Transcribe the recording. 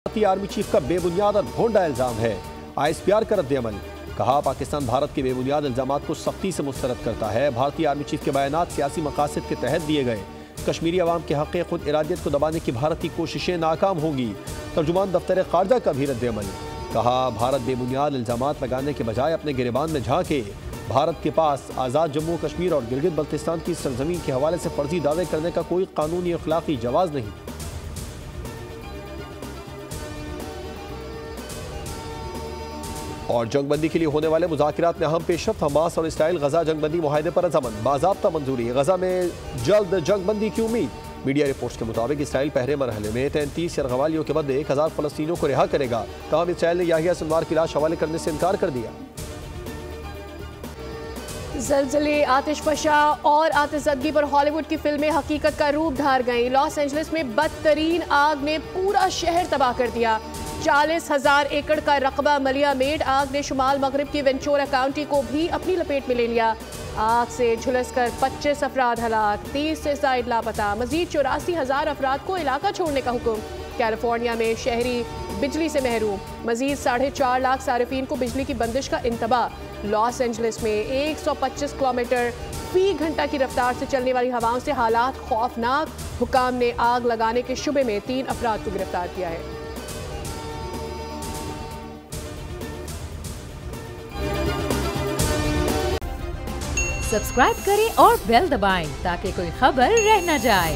भारतीय army chief का बेबुनियाद और भोंडा इल्जाम है। ISPR का रद्द-ए-अमल। कहा, पाकिस्तान भारत के बेबुनियाद इल्जामात को सख्ती से मुस्तरद करता है। भारतीय आर्मी चीफ के बयानात सियासी मकासद के तहत दिए गए। कश्मीरी अवाम के हक़ खुद इरादियत को दबाने की भारत की कोशिशें नाकाम होंगी। तर्जुमान दफ्तर खारजा का भी रद्द-ए-अमल। कहा, भारत बेबुनियाद इल्जामात लगाने के बजाय अपने गिरेबान में झांके। भारत के पास आज़ाद जम्मू कश्मीर और गिलगित बल्तिस्तान की सरजमीन के हवाले से फर्जी दावे करने का कोई कानूनी अखलाकी जवाज़ नहीं। और जंगबंदी के लिए होने वाले मुज़ाकिरात में अहम पेशरफ्त। हमास और इसराइल गजा जंगबंदी मुआहदे पर रज़ामंद। बाज़ाब्ता मंजूरी। गजा में जल्द जंगबंदी की उम्मीद। मीडिया रिपोर्ट्स के मुताबिक इसराइल पहले मरहले में 33 यरगवालियों के बदले 1000 फ़लस्तीनियों को रिहा करेगा। तमाम इसराइल ने याहिया सिनवार की लाश हवाले करने से इनकार कर दिया। ज़लज़ले, आतिशफ़शा और आतिशज़दगी पर हॉलीवुड की फिल्में हकीकत का रूप धार गईं। लॉस एंजलिस में बदतरीन आग ने पूरा शहर तबाह कर दिया। 40,000 एकड़ का रकबा मलिया मेड आग ने शुमाल मगरिब की वेंचुरा काउंटी को भी अपनी लपेट में ले लिया। आग से झुलसकर 25 अफराद हलाक, 30 से ज़ायद लापता। मजीद 84,000 अफराद को इलाका छोड़ने का हुक्म। कैलिफोर्निया में शहरी बिजली से महरूम। मजीद 4.5 लाख सारिफीन को बिजली की बंदिश का इंतबाह। लॉस एंजलिस में 125 किलोमीटर फी घंटा की रफ्तार से चलने वाली हवाओं से हालात खौफनाक। हुकाम ने आग लगाने के शुबे में 3 अफराद को गिरफ्तार किया है। सब्सक्राइब करें और बेल दबाएं ताकि कोई खबर रह न जाए।